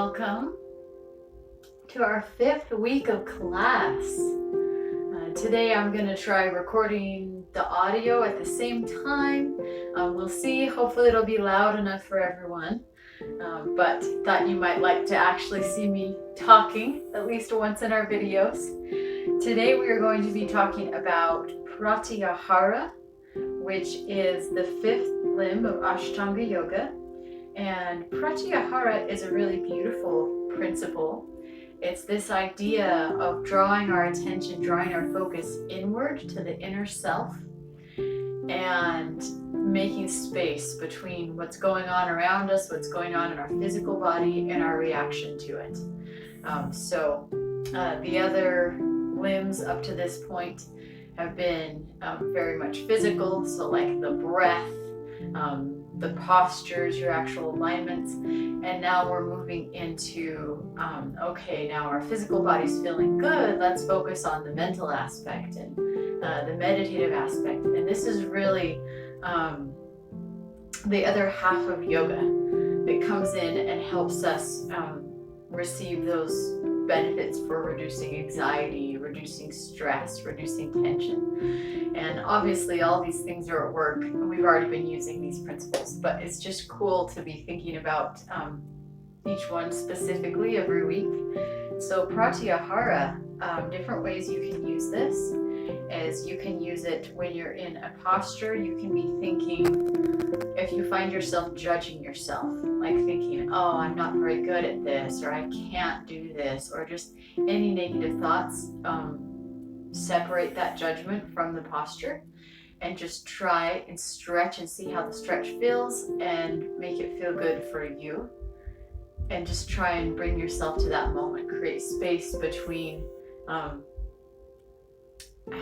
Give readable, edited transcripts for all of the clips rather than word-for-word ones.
welcome to our 5th week of class. Today I'm going to try recording the audio at the same time. We'll see, hopefully it'll be loud enough for everyone, but thought you might like to actually see me talking at least once in our videos. Today we are going to be talking about Pratyahara, which is the 5th limb of Ashtanga yoga. And Pratyahara is a really beautiful principle. It's this idea of drawing our attention, drawing our focus inward to the inner self and making space between what's going on around us, what's going on in our physical body, and our reaction to it. The other limbs up to this point have been very much physical, so like the breath, the postures, your actual alignments, and now we're moving into, okay, now our physical body's feeling good, let's focus on the mental aspect and the meditative aspect. And this is really the other half of yoga that comes in and helps us receive those benefits for reducing anxiety, reducing stress, reducing tension. And obviously all these things are at work, and we've already been using these principles, but it's just cool to be thinking about each one specifically every week. So Pratyahara, different ways you can use this is you can use it when you're in a posture. You can be thinking, if you find yourself judging yourself, like thinking, oh, I'm not very good at this, or I can't do this, or just any negative thoughts, separate that judgment from the posture and just try and stretch and see how the stretch feels and make it feel good for you. And just try and bring yourself to that moment, create space between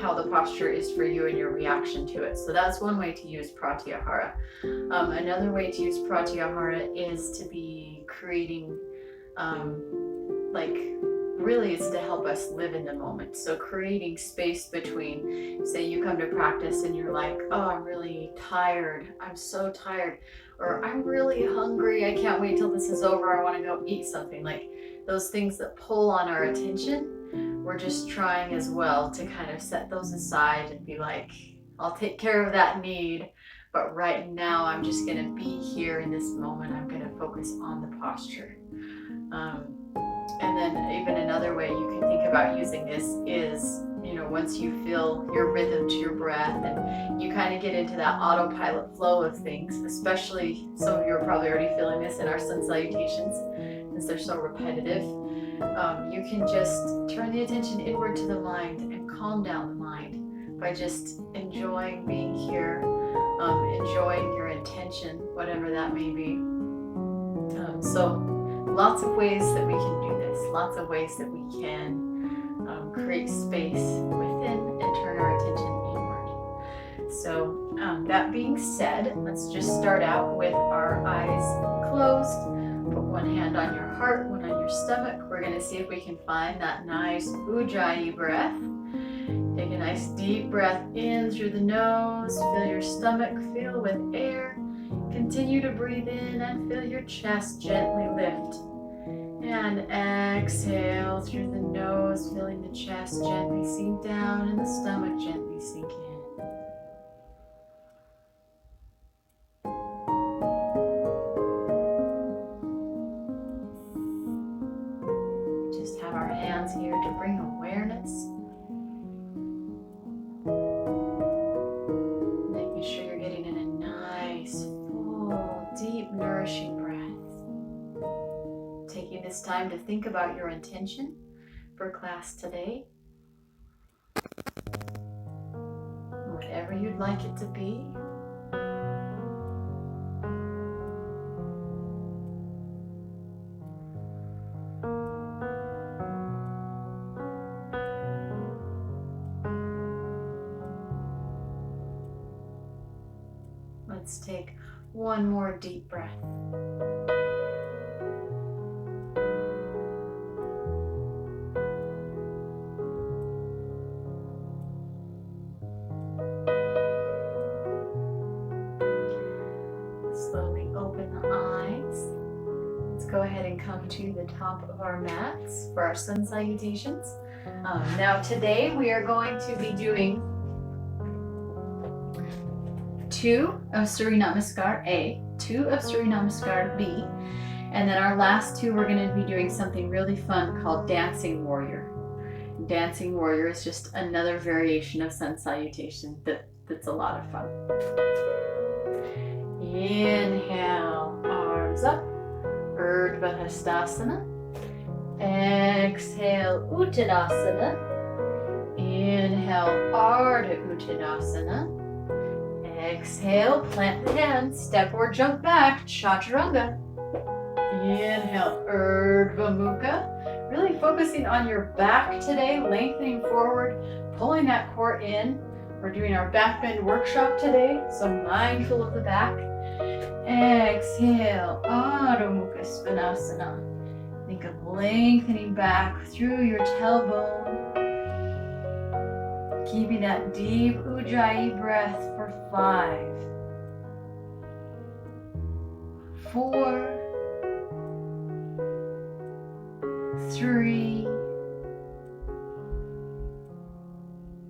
how the posture is for you and your reaction to it. So that's one way to use Pratyahara. Another way to use Pratyahara is to be creating, really it's to help us live in the moment. So creating space between, say you come to practice and you're like, oh, I'm really tired, I'm so tired, or I'm really hungry, I can't wait till this is over, I want to go eat something. Like those things that pull on our attention, we're just trying as well to kind of set those aside and be like, I'll take care of that need, but right now I'm just going to be here in this moment. I'm going to focus on the posture. And then even another way you can think about using this is, once you feel your rhythm to your breath and you kind of get into that autopilot flow of things, especially some of you are probably already feeling this in our sun salutations since they're so repetitive. You can just turn the attention inward to the mind and calm down the mind by just enjoying being here, enjoying your intention, whatever that may be. So lots of ways that we can do this, lots of ways that we can create space within and turn our attention inward. So that being said, let's just start out with our eyes closed. Put one hand on your heart, one on your stomach. We're going to see if we can find that nice Ujjayi breath. Take a nice deep breath in through the nose. Feel your stomach fill with air. Continue to breathe in and feel your chest gently lift. And exhale through the nose, feeling the chest gently sink down and the stomach gently sink in. Have our hands here to bring awareness, making sure you're getting in a nice, full, deep, nourishing breath. Taking this time to think about your intention for class today, whatever you'd like it to be. Let's take one more deep breath. Slowly open the eyes. Let's go ahead and come to the top of our mats for our sun salutations. Now today we are going to be doing 2 of Surya Namaskar A, 2 of Surya Namaskar B, and then our last 2 we're going to be doing something really fun called Dancing Warrior. Dancing Warrior is just another variation of sun salutation that's a lot of fun. Inhale, arms up, Urdhva Hastasana. Exhale, Uttanasana. Inhale, Ardha Uttanasana. Exhale, plant the hands, step or jump back, Chaturanga. Inhale, Urdhva Mukha. Really focusing on your back today, lengthening forward, pulling that core in. We're doing our back bend workshop today, so mindful of the back. Exhale, Adho Mukha Svanasana. Think of lengthening back through your tailbone. Keeping that deep Ujjayi breath for 5, 4, 3,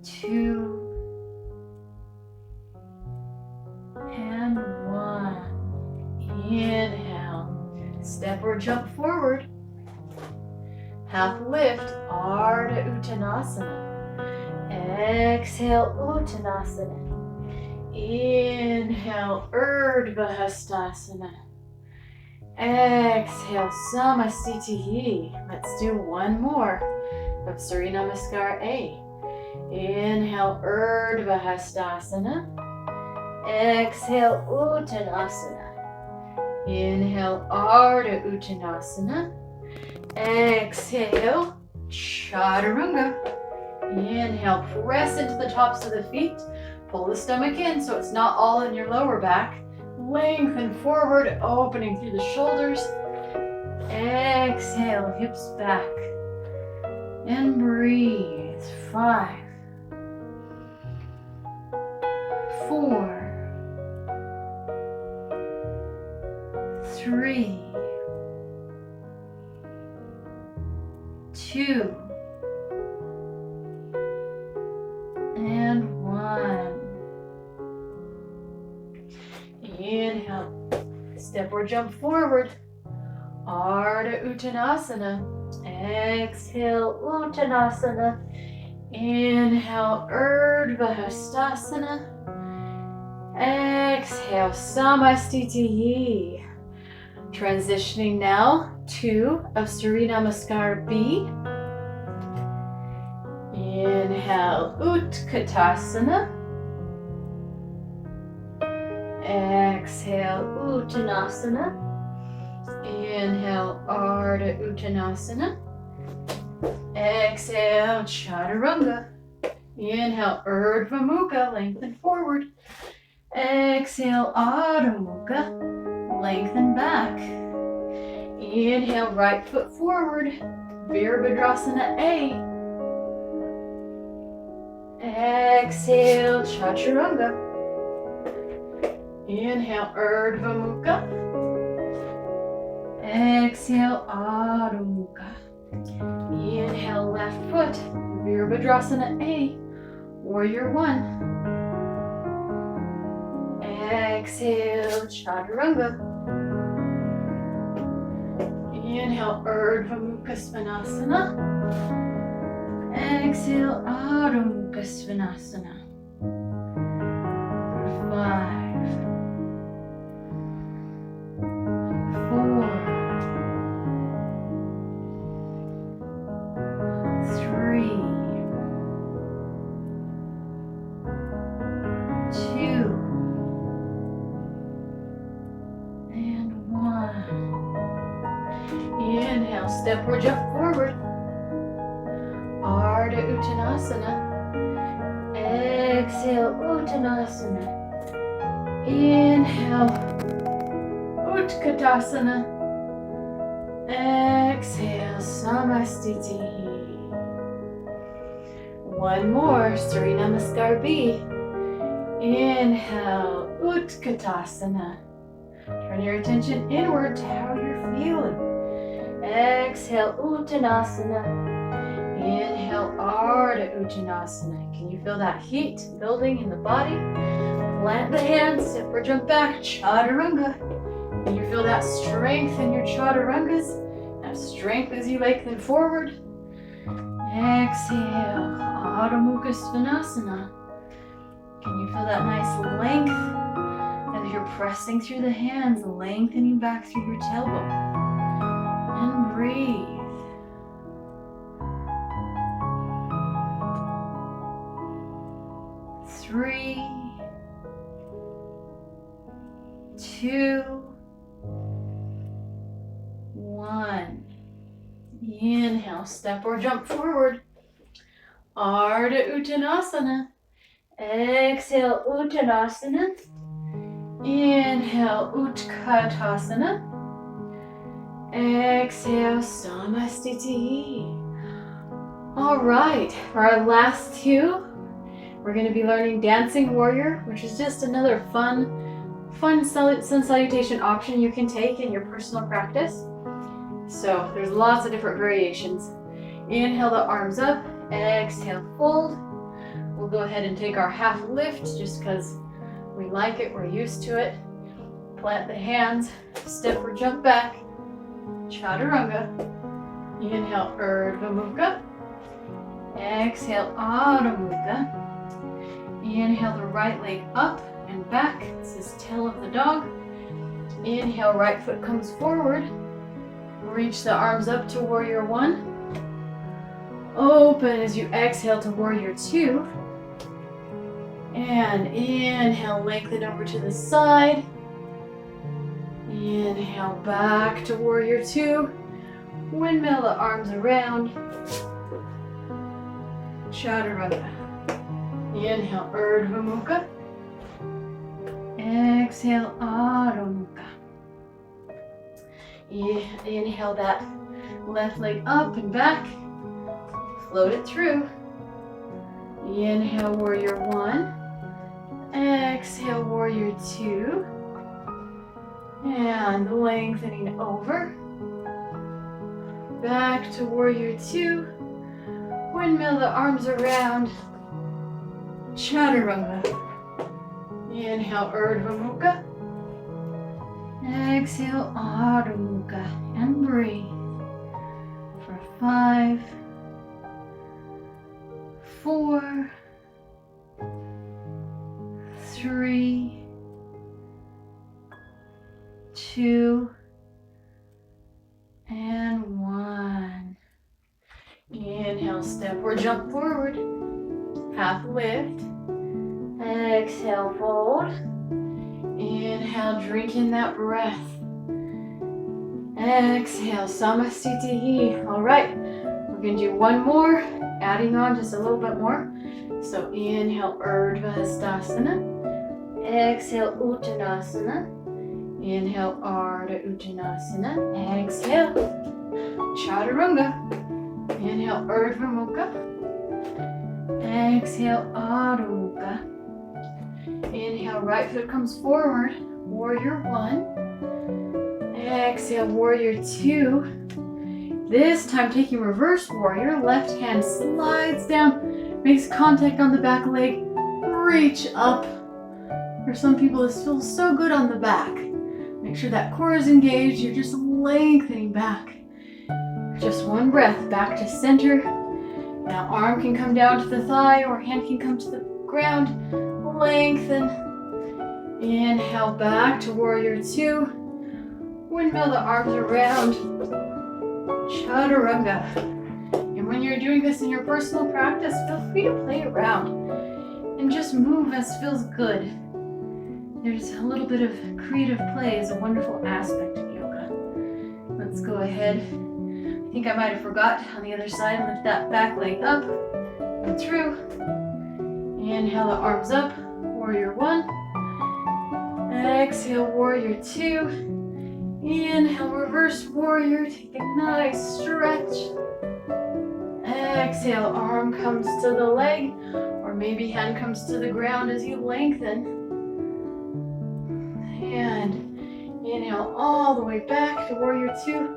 2, and 1. Inhale, step or jump forward. Half lift, Ardha Uttanasana. Exhale, Uttanasana. Inhale, Urdhva Hastasana. Exhale, Samastitihi. Let's do one more of Surya Namaskar A. Inhale, Urdhva Hastasana. Exhale, Uttanasana. Inhale, Ardha Uttanasana. Exhale, Chaturanga. Inhale, press into the tops of the feet. Pull the stomach in so it's not all in your lower back. Lengthen forward, opening through the shoulders. Exhale, hips back. And breathe. 5, 4, 3, 2, and 1. Inhale, step or jump forward, Ardha Uttanasana. Exhale, Uttanasana. Inhale, Urdhva Hastasana. Exhale, Samastitihi. Transitioning now, 2 of Surya Namaskar B. Inhale, Utkatasana. Exhale, Uttanasana. Inhale, Ardha Uttanasana. Exhale, Chaturanga. Inhale, Urdhva Mukha, lengthen forward. Exhale, Adho Mukha, lengthen back. Inhale, right foot forward, Virabhadrasana A. Exhale, Chaturanga. Inhale, Urdhva Mukha. Exhale, Adho Mukha. Inhale, left foot, Virabhadrasana A. Warrior 1. Exhale, Chaturanga. Inhale, Urdhva Mukha Svanasana. Exhale, Adho Mukha Svanasana. 5, 4, 3, 2, and 1. Inhale, step or jump forward. Ardha Uttanasana. Exhale, Uttanasana. Inhale, Utkatasana. Exhale, Samastitihi. One more, Surya Namaskar B. Inhale, Utkatasana. Turn your attention inward to how you're feeling. Exhale, Uttanasana. Inhale, Ardha Uttanasana. Can you feel that heat building in the body? Plant the hands, step or jump back, Chaturanga. Can you feel that strength in your Chaturangas? That strength as you lengthen forward. Exhale, Adho Mukha Svanasana. Can you feel that nice length as you're pressing through the hands, lengthening back through your tailbone? And breathe. Three, two, one. Inhale, step or jump forward. Ardha Uttanasana. Exhale, Uttanasana. Inhale, Utkatasana. Exhale, Samastiti. All right, for our last two, we're going to be learning Dancing Warrior, which is just another fun sun salutation option you can take in your personal practice. So there's lots of different variations. Inhale the arms up, exhale, fold. We'll go ahead and take our half lift just because we like it, we're used to it. Plant the hands, step or jump back, Chaturanga. Inhale, Urdhva Mukha. Exhale, Adho Mukha. Inhale the right leg up and back. This is tail of the dog. Inhale, right foot comes forward. Reach the arms up to Warrior One. Open as you exhale to Warrior Two. And inhale, lengthen over to the side. Inhale, back to Warrior Two. Windmill the arms around. Chaturanga. Inhale, Urdhva Mukha. Exhale, Adho Mukha. Inhale that left leg up and back. Float it through. Inhale, Warrior One. Exhale, Warrior Two. And lengthening over. Back to Warrior Two. Windmill the arms around. Chaturanga. Inhale, Urdhva Mukha. Exhale, Adho Mukha. And breathe. For 5, 4, 3, 2, and 1. Inhale, step or jump forward. Half lift. Exhale, fold. Inhale, drink in that breath. Exhale, Samastiti. All right, we're going to do one more, adding on just a little bit more. So inhale, Urdhva Hastasana. Exhale, Uttanasana. Inhale, Ardha Uttanasana. Exhale, Chaturanga. Inhale, Urdhva Mukha. Exhale, Adho Mukha. Inhale, right foot comes forward, Warrior One. Exhale, Warrior Two. This time taking reverse warrior, left hand slides down, makes contact on the back leg, reach up. For some people, this feels so good on the back. Make sure that core is engaged, you're just lengthening back. Just one breath, back to center. Now arm can come down to the thigh or hand can come to the ground. Lengthen. Inhale, back to Warrior Two. Windmill the arms around. Chaturanga. And when you're doing this in your personal practice, feel free to play around and just move as feels good. There's a little bit of creative play is a wonderful aspect of yoga. Let's go ahead. I think I might have forgot on the other side. Lift that back leg up and through. Inhale the arms up, Warrior One. Exhale, Warrior Two. Inhale, reverse warrior. Take a nice stretch. Exhale, arm comes to the leg, or maybe hand comes to the ground as you lengthen. And inhale all the way back to Warrior Two.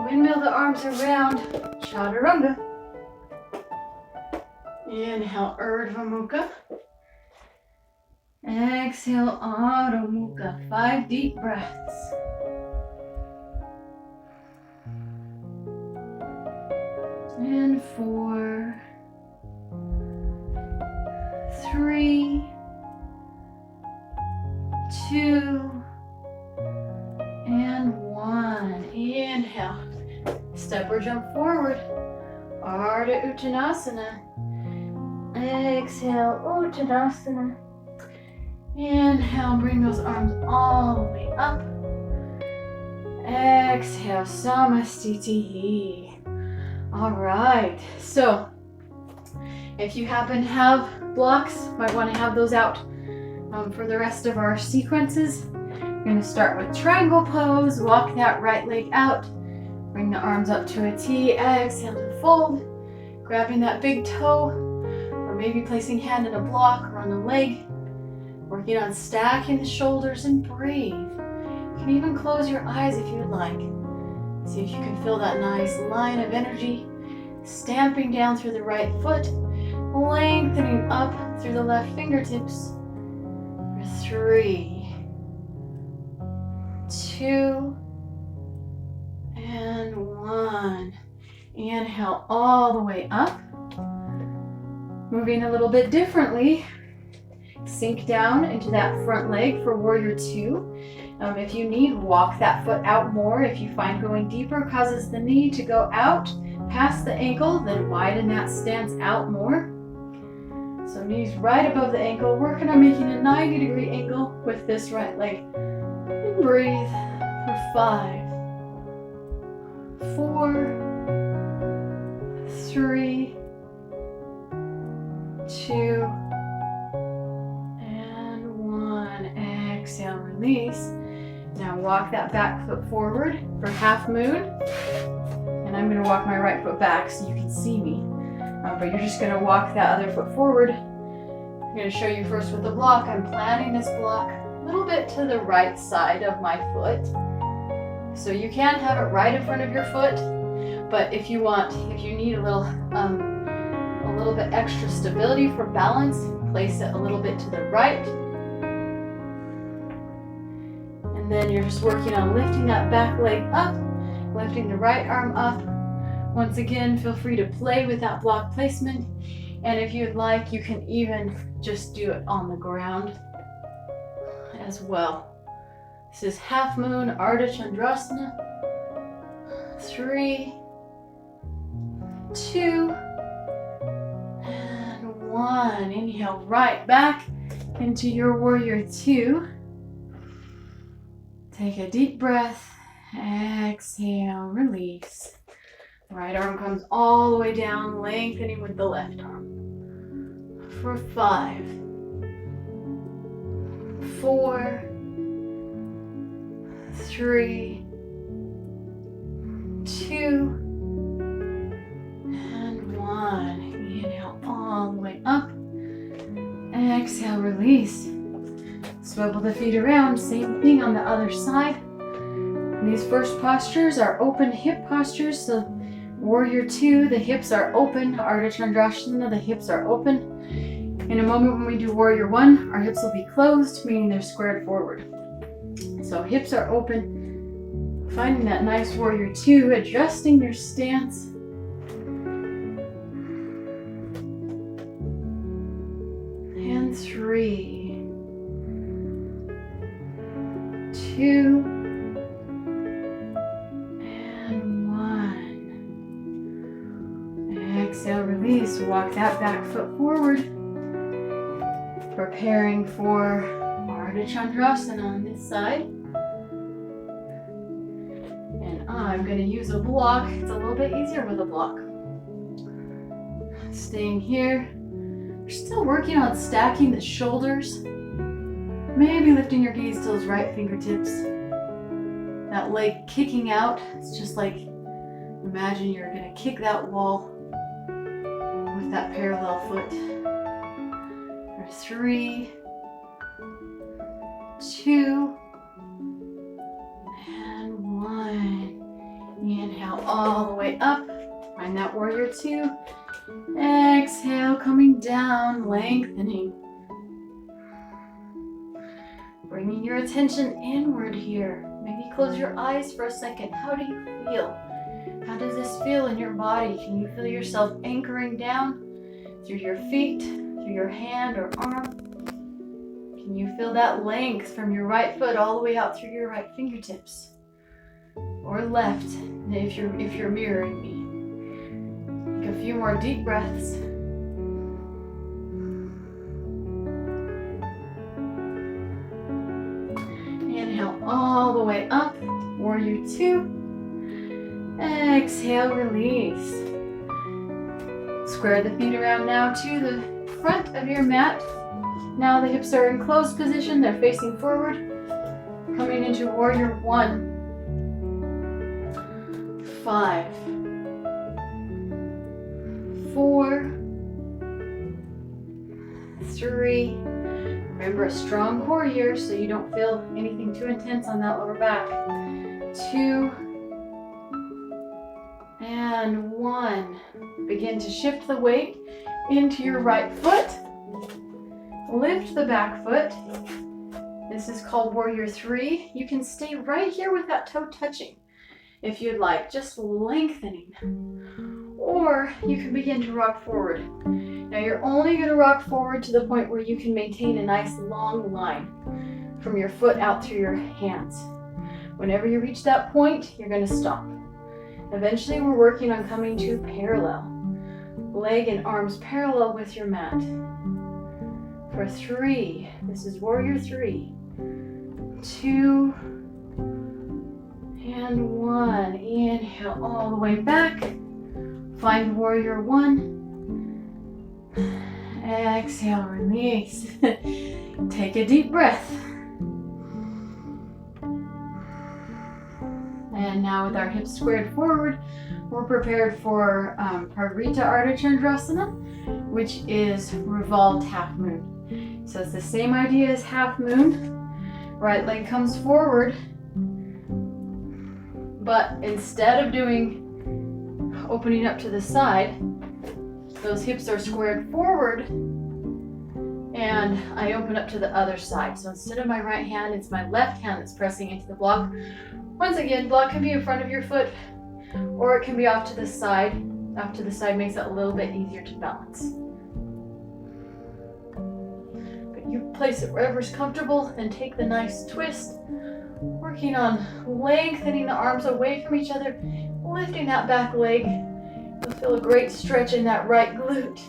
Windmill the arms around, chaturanga. Inhale, Urdhva Mukha. Exhale, Adho Mukha. 5 deep breaths. And 4, 3, 2, and 1. Inhale. Step or jump forward. Ardha Uttanasana. Exhale, Uttanasana. Inhale, bring those arms all the way up. Exhale, Samastiti. All right, so if you happen to have blocks, might want to have those out for the rest of our sequences. You're going to start with triangle pose, walk that right leg out, bring the arms up to a T, exhale to fold, grabbing that big toe, or maybe placing hand in a block or on a leg, working on stacking the shoulders and breathe. You can even close your eyes if you would like. See if you can feel that nice line of energy, stamping down through the right foot, lengthening up through the left fingertips. For 3, 2, and 1. Inhale all the way up. Moving a little bit differently. Sink down into that front leg for warrior 2. If you need, walk that foot out more. If you find going deeper causes the knee to go out past the ankle, then widen that stance out more. So knees right above the ankle, working on making a 90-degree angle with this right leg. And breathe for 5, 4, 3, 2, and 1. Exhale, release. Now walk that back foot forward for half moon. And I'm going to walk my right foot back so you can see me. But you're just going to walk that other foot forward. I'm going to show you first with the block. I'm planting this block a little bit to the right side of my foot. So you can have it right in front of your foot. But if you need a little bit extra stability for balance, place it a little bit to the right. And then you're just working on lifting that back leg up, lifting the right arm up. Once again, feel free to play with that block placement. And if you'd like, you can even just do it on the ground as well. This is half moon, Ardha Chandrasana. 3, 2, and 1. Inhale right back into your warrior 2. Take a deep breath. Exhale, release. Right arm comes all the way down, lengthening with the left arm. For 5, 4, 3, 2, and 1. Inhale all the way up. Exhale, release. Swivel the feet around, same thing on the other side. And these first postures are open hip postures. So warrior 2, the hips are open. Ardha Chandrasana, the hips are open. In a moment when we do warrior 1, our hips will be closed, meaning they're squared forward. So hips are open. Finding that nice warrior 2, adjusting your stance. And 3, 2, and 1. Exhale, release. Walk that back foot forward. Preparing for Ardha Chandrasana on this side. And I'm going to use a block. It's a little bit easier with a block. Staying here. You're still working on stacking the shoulders. Maybe lifting your gaze to those right fingertips. That leg kicking out. It's just like, imagine you're going to kick that wall with that parallel foot. For 3, 2, and 1. Inhale warrior two. Exhale, coming down, lengthening. Bringing your attention inward here. Maybe close your eyes for a second. How do you feel? How does this feel in your body? Can you feel yourself anchoring down through your feet, through your hand or arm? Can you feel that length from your right foot all the way out through your right fingertips? Or left, if you're mirroring me. Take a few more deep breaths. Inhale all the way up, warrior two. Exhale, release. Square the feet around now to the front of your mat. Now the hips are in closed position, they're facing forward. Coming into warrior one. 5, 4, 3. Remember a strong core here so you don't feel anything too intense on that lower back. 2 and 1. Begin to shift the weight into your right foot. Lift the back foot. This is called warrior three. You can stay right here with that toe touching if you'd like, just lengthening. Or you can begin to rock forward. Now you're only going to rock forward to the point where you can maintain a nice long line from your foot out through your hands. Whenever you reach that point, you're going to stop. Eventually we're working on coming to parallel. Leg and arms parallel with your mat. For 3, this is warrior 3, 2, and 1. Inhale all the way back. Find warrior 1. Exhale, release. Take a deep breath. And now with our hips squared forward, we're prepared for Parvrita Ardha Chandrasana, which is revolved half moon. So it's the same idea as half moon. Right leg comes forward, but instead of opening up to the side, those hips are squared forward and I open up to the other side. So instead of my right hand, it's my left hand that's pressing into the block. Once again, block can be in front of your foot or it can be off to the side. Off to the side makes it a little bit easier to balance. But you place it wherever's comfortable and take the nice twist. Working on lengthening the arms away from each other, lifting that back leg. You'll feel a great stretch in that right glute.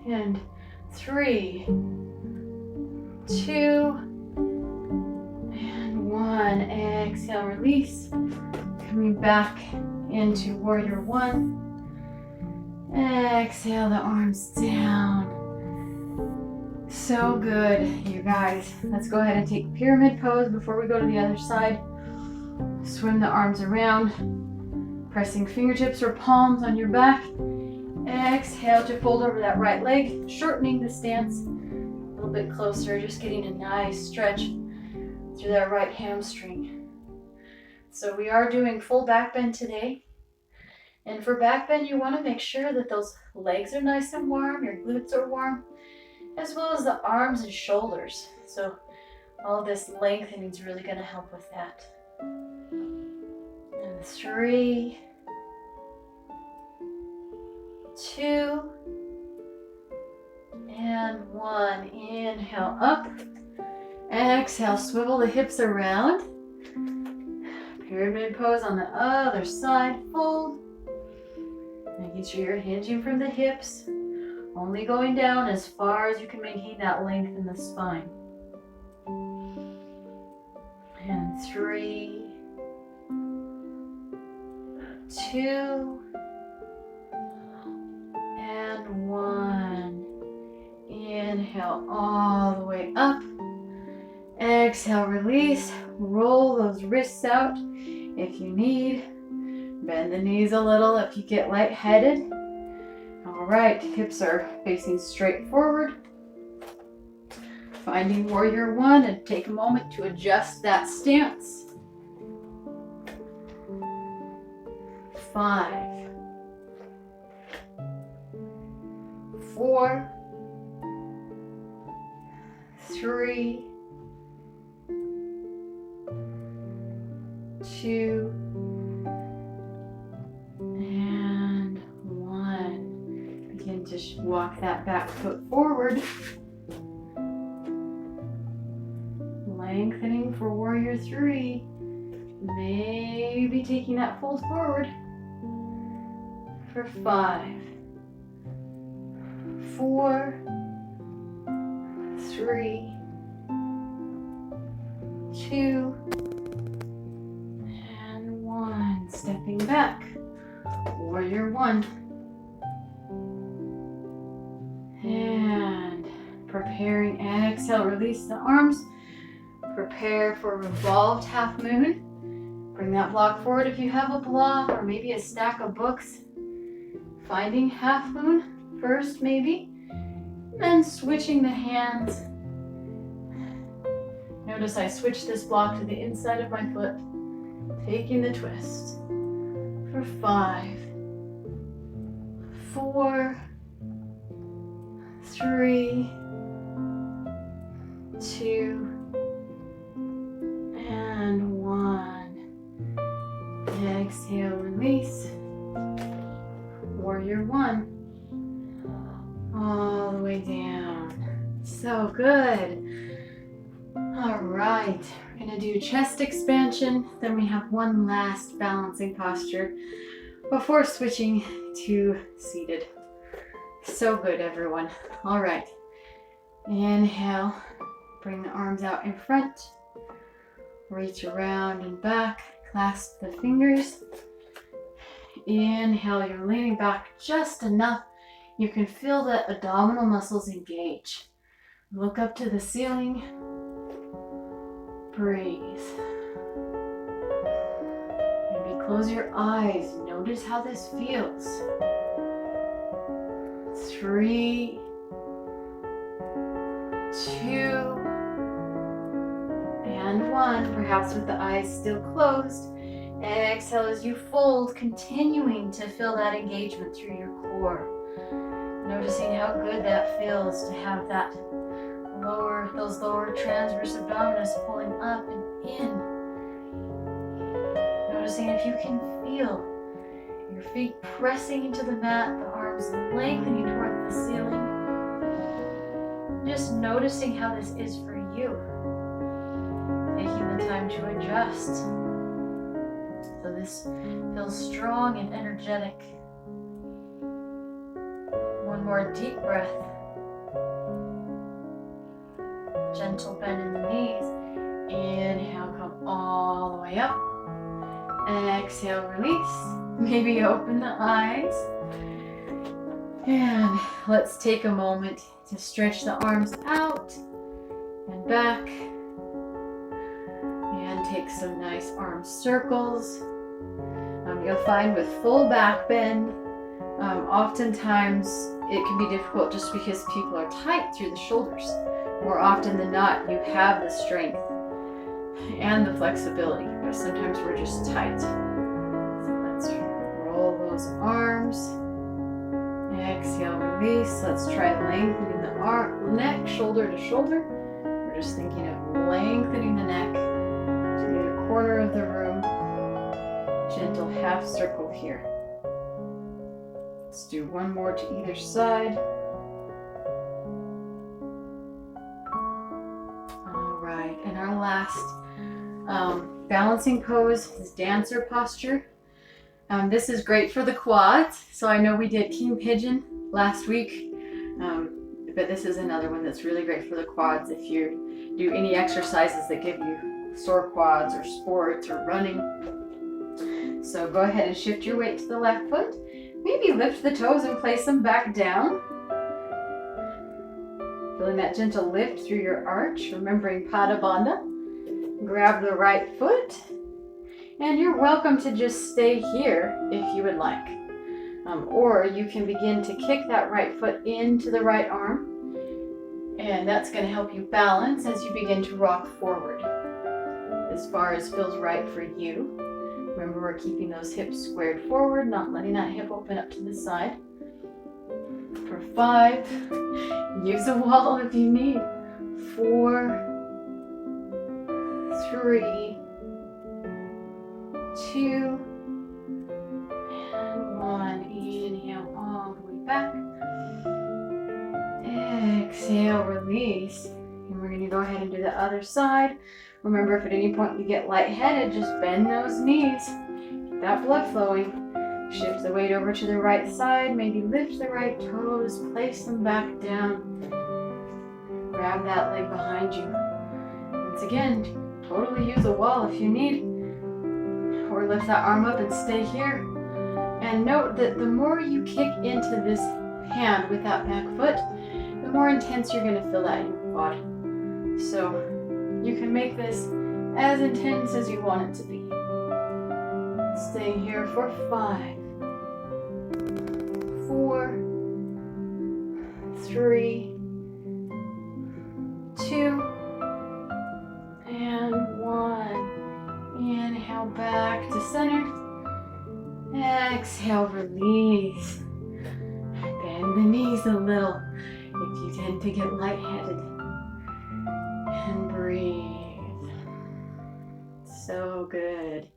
And 3, 2, and 1. Exhale, release. Coming back into warrior 1. Exhale the arms down. So good, you guys. Let's go ahead and take pyramid pose before we go to the other side. Swim the arms around, pressing fingertips or palms on your back. Exhale to fold over that right leg, shortening the stance a little bit closer, just getting a nice stretch through that right hamstring. So we are doing full back bend today. And for back bend, you want to make sure that those legs are nice and warm, your glutes are warm, as well as the arms and shoulders. So all this lengthening is really going to help with that. And 3, 2, and 1. Inhale up. Exhale, swivel the hips around. Pyramid pose on the other side. Fold. Making sure you're hinging from the hips. Only going down as far as you can maintain that length in the spine. And 3, 2, and 1. Inhale all the way up. Exhale, release. Roll those wrists out if you need. Bend the knees a little if you get lightheaded. All right, hips are facing straight forward. Finding warrior 1 and take a moment to adjust that stance. 5, 4, 3, 2, and 1. Begin to walk that back foot forward. Lengthening for warrior 3. Maybe taking that fold forward for 5, 4, 3, 2, and 1. Stepping back, warrior 1. And preparing, exhale, release the arms. Prepare for revolved half moon. Bring that block forward if you have a block or maybe a stack of books. Finding half moon first maybe, then switching the hands. Notice I switched this block to the inside of my foot, taking the twist for 5, 4, 3, 2, and 1. Exhale, release. Warrior 1. All the way down. So good. All right, we're gonna do chest expansion. Then we have one last balancing posture before switching to seated. So good, everyone. All right, inhale, bring the arms out in front. Reach around and back, clasp the fingers. Inhale, you're leaning back just enough. You can feel the abdominal muscles engage. Look up to the ceiling. Breathe. Maybe close your eyes. Notice how this feels. 3, 2, and 1, perhaps with the eyes still closed. Exhale as you fold, continuing to feel that engagement through your core. Noticing how good that feels to have that those lower transverse abdominis pulling up and in. Noticing if you can feel your feet pressing into the mat, the arms lengthening toward the ceiling. Just noticing how this is for you. Taking the time to adjust. So this feels strong and energetic. One more deep breath. Gentle bend in the knees. Inhale, come all the way up. Exhale, release. Maybe open the eyes. And let's take a moment to stretch the arms out and back. And take some nice arm circles. You'll find with full back bend, oftentimes it can be difficult just because people are tight through the shoulders. More often than not, you have the strength and the flexibility, but sometimes we're just tight. So let's roll those arms. Exhale, release. Let's try lengthening the neck, shoulder to shoulder. We're just thinking of lengthening the neck to the corner of the room. Gentle half circle here. Let's do one more to either side. All right, and our last balancing pose is dancer posture. This is great for the quads. So I know we did King Pigeon last week, but this is another one that's really great for the quads if you do any exercises that give you sore quads or sports or running. So go ahead and shift your weight to the left foot. Maybe lift the toes and place them back down. Feeling that gentle lift through your arch, remembering Pada Bandha. Grab the right foot. And you're welcome to just stay here if you would like. Or you can begin to kick that right foot into the right arm. And that's going to help you balance as you begin to rock forward as far as feels right for you. Remember, we're keeping those hips squared forward, not letting that hip open up to the side. For 5, use a wall if you need. 4, 3, 2, and 1. Inhale all the way back. Exhale, release. And we're going to go ahead and do the other side. Remember, if at any point you get lightheaded, just bend those knees. Get that blood flowing. Shift the weight over to the right side. Maybe lift the right toes. Place them back down. Grab that leg behind you. Once again, totally use a wall if you need. Or lift that arm up and stay here. And note that the more you kick into this hand with that back foot, the more intense you're going to feel that in your quad. So you can make this as intense as you want it to be. Staying here for 5, 4, 3, 2, and 1. Inhale back to center. Exhale, release. Bend the knees a little if you tend to get lightheaded. And breathe. So good.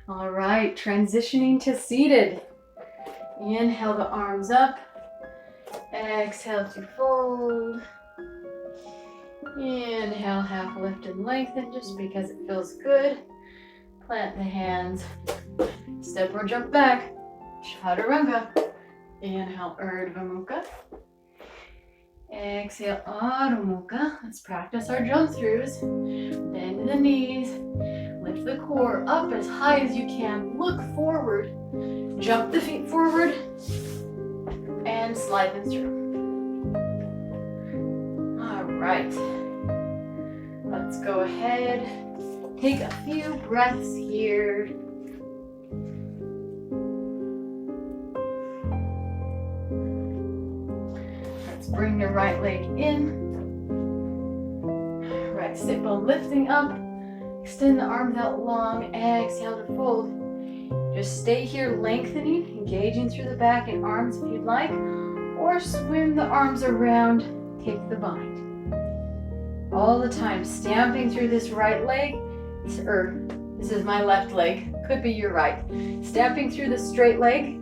All right, transitioning to seated. Inhale the arms up. Exhale to fold. Inhale, half lift and lengthen just because it feels good. Plant the hands. Step or jump back. Chaturanga. Inhale, Urdhva Mukha. Exhale, Adho Mukha. Let's practice our jump throughs. Bend the knees. Lift the core up as high as you can. Look forward. Jump the feet forward. And slide them through. All right. Let's go ahead. Take a few breaths here. Let's bring the right leg in. Right sit bone lifting up. Extend the arms out long. Exhale to fold. Just stay here lengthening, engaging through the back and arms if you'd like. Or swim the arms around. Take the bind. All the time, stamping through this right leg. This is my left leg. Could be your right. Stamping through the straight leg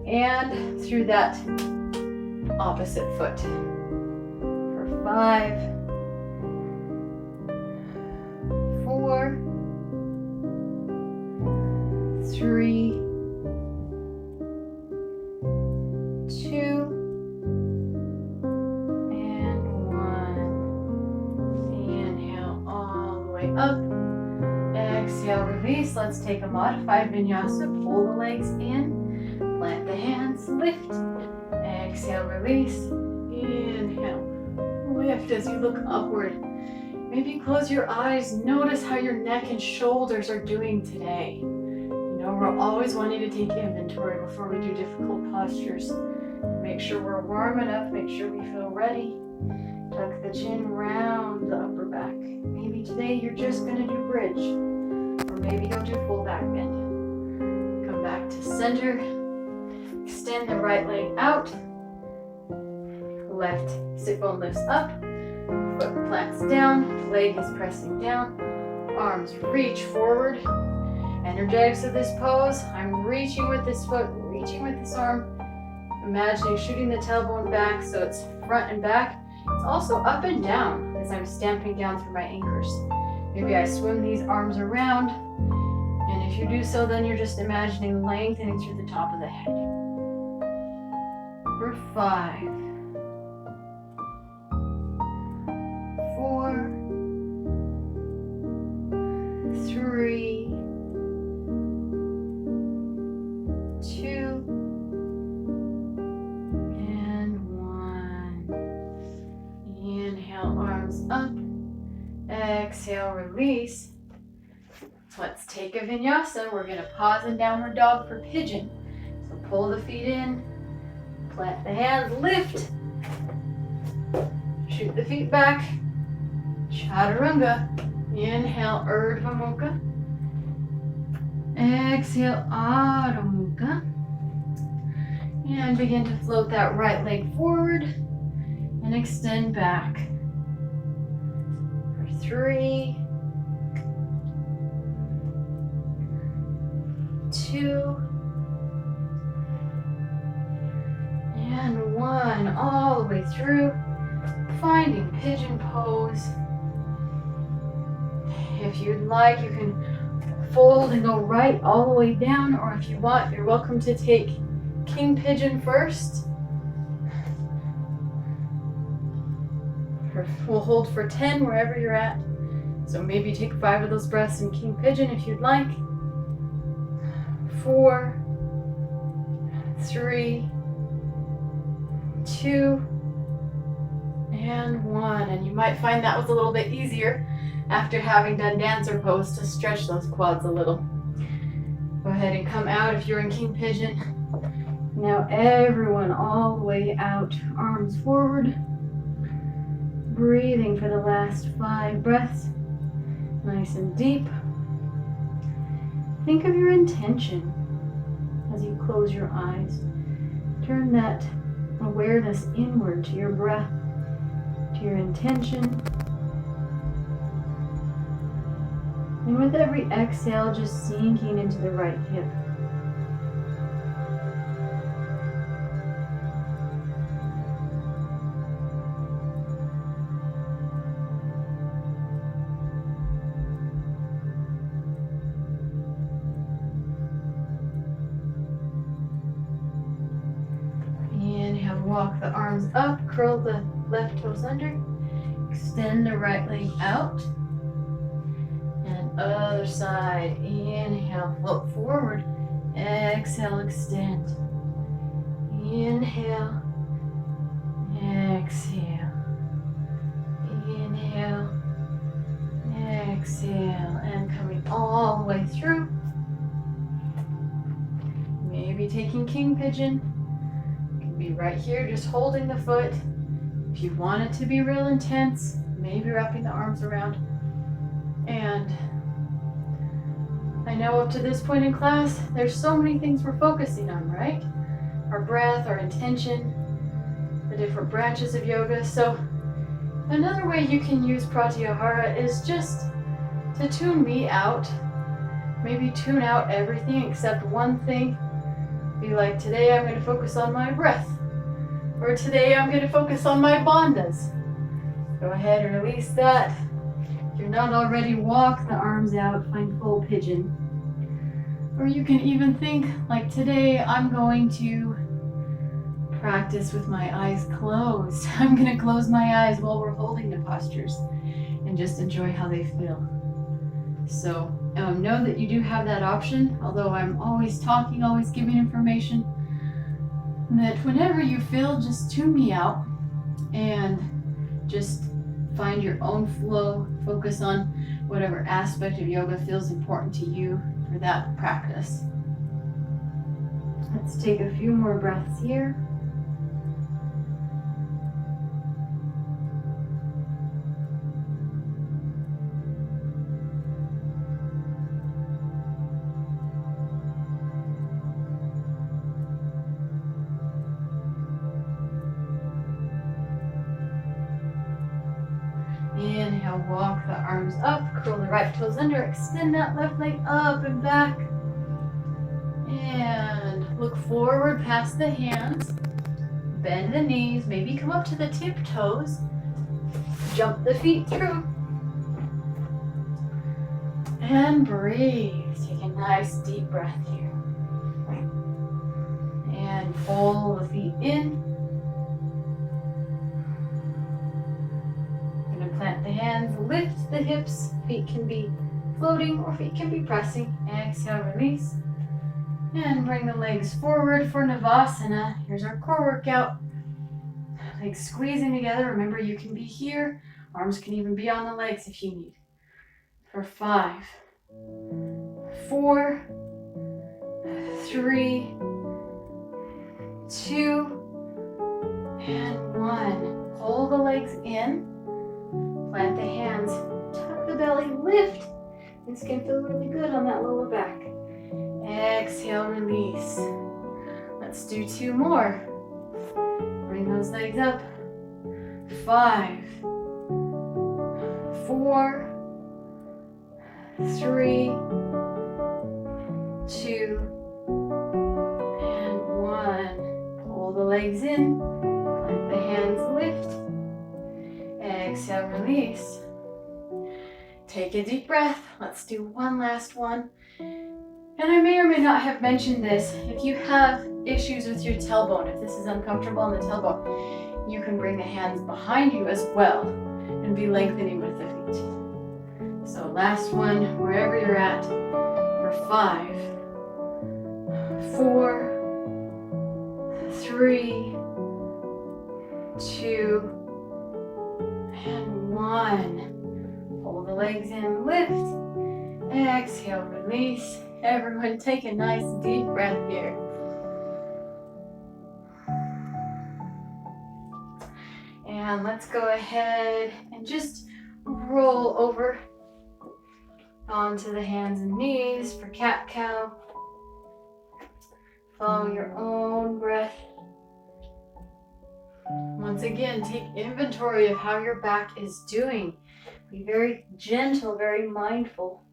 and through that opposite foot. For 5, 4, 3, 2, and 1. Inhale all the way up. Exhale, release. Let's take a modified vinyasa. Pull the legs in. Plant the hands. Lift. Exhale, release. Inhale. Lift as you look upward. Maybe close your eyes. Notice how your neck and shoulders are doing today. You know, we're always wanting to take inventory before we do difficult postures. Make sure we're warm enough. Make sure we feel ready. Tuck the chin round the upper back. Maybe today you're just going to do bridge. Or maybe you'll do full back bend. Come back to center. Extend the right leg out. Left sit bone lifts up. Foot plants down. Leg is pressing down. Arms reach forward. Energetics of this pose. I'm reaching with this foot, reaching with this arm. Imagining shooting the tailbone back so it's front and back. It's also up and down as I'm stamping down through my anchors. Maybe I swim these arms around. And if you do so, then you're just imagining lengthening through the top of the head. For 5, 4, 3, 2, and 1. Inhale, arms up. Exhale, release. Let's take a vinyasa. We're going to pause in downward dog for pigeon. So pull the feet in. Plant the hands, lift. Shoot the feet back. Chaturanga. Inhale, Urdhva Mukha. Exhale, Adho Mukha. And begin to float that right leg forward and extend back. For 3, 2, and 1. All the way through, finding pigeon pose. If you'd like, you can fold and go right all the way down, or if you want, you're welcome to take king pigeon first. We'll hold for 10 wherever you're at. So maybe take 5 of those breaths in king pigeon if you'd like. 4, 3, 2, and 1. And you might find that was a little bit easier after having done dancer pose to stretch those quads a little. Go ahead and come out if you're in king pigeon. Now everyone all the way out, arms forward. Breathing for the last 5 breaths, nice and deep. Think of your intention as you close your eyes. Turn that awareness inward to your breath, to your intention. And with every exhale, just sinking into the right hip. Walk the arms up, curl the left toes under, extend the right leg out, and other side. Inhale, float forward, exhale, extend. Inhale, exhale, inhale, exhale, and coming all the way through. Maybe taking king pigeon. Be right here, just holding the foot. If you want it to be real intense, maybe wrapping the arms around. And I know up to this point in class, there's so many things we're focusing on, right? Our breath, our intention, the different branches of yoga. So another way you can use pratyahara is just to tune me out. Maybe tune out everything except one thing. Be like, today I'm going to focus on my breath. Or today I'm going to focus on my bandhas. Go ahead and release that. If you're not already, walk the arms out, find full pigeon. Or you can even think, like today I'm going to practice with my eyes closed. I'm going to close my eyes while we're holding the postures and just enjoy how they feel. So know that you do have that option, although I'm always talking, always giving information, that whenever you feel, just tune me out and just find your own flow, focus on whatever aspect of yoga feels important to you for that practice. Let's take a few more breaths here. Inhale, walk the arms up, curl the right toes under, extend that left leg up and back. And look forward past the hands, bend the knees, maybe come up to the tip toes, jump the feet through. And breathe, take a nice deep breath here. And pull the feet in. Plant the hands, lift the hips. Feet can be floating or feet can be pressing. Exhale, release. And bring the legs forward for Navasana. Here's our core workout. Legs squeezing together. Remember, you can be here. Arms can even be on the legs if you need. For 5, 4, 3, 2, and 1. Pull the legs in. Plant the hands, tuck the belly, lift. This can feel really good on that lower back. Exhale, release. Let's do 2 more. Bring those legs up. 5, 4, 3, 2, and 1. Pull the legs in. Let the hands lift. Exhale, release. Take a deep breath. Let's do one last one. And I may or may not have mentioned this. If you have issues with your tailbone, if this is uncomfortable on the tailbone, you can bring the hands behind you as well and be lengthening with the feet. So last one, wherever you're at, for 5, 4, 3, 2, and 1. Pull the legs in, lift. Exhale, release. Everyone take a nice deep breath here. And let's go ahead and just roll over onto the hands and knees for cat-cow. Follow your own breath. Once again, take inventory of how your back is doing. Be very gentle, very mindful.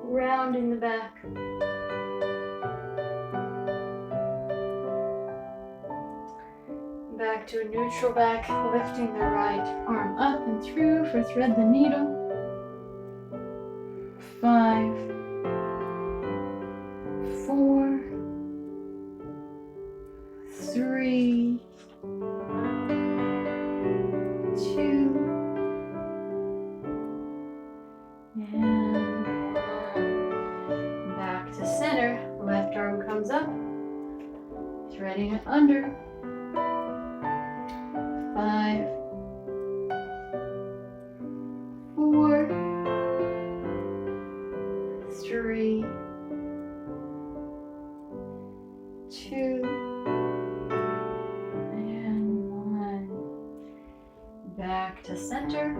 Round in the back. Back to a neutral back, lifting the right arm up and through for thread the needle. 5, 4, 3, 2, and left arm comes up, threading it under. 5, 4, 3, 2, and 1. Back to center.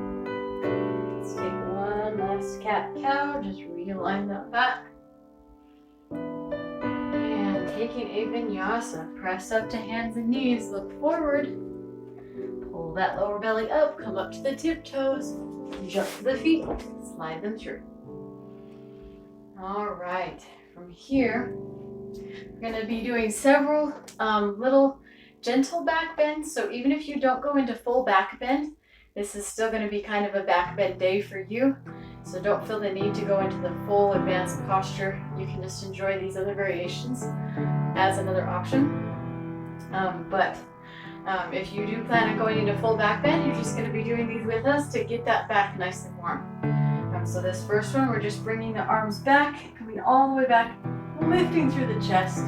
Let's take one last cat-cow. Just realign that back. Taking a vinyasa, press up to hands and knees, look forward, pull that lower belly up, come up to the tiptoes, jump to the feet, slide them through. All right, from here, we're going to be doing several little gentle back bends. So even if you don't go into full back bend, this is still going to be kind of a back bend day for you. So don't feel the need to go into the full advanced posture. You can just enjoy these other variations as another option. If you do plan on going into full back bend, you're just going to be doing these with us to get that back nice and warm. So this first one, we're just bringing the arms back, coming all the way back, lifting through the chest,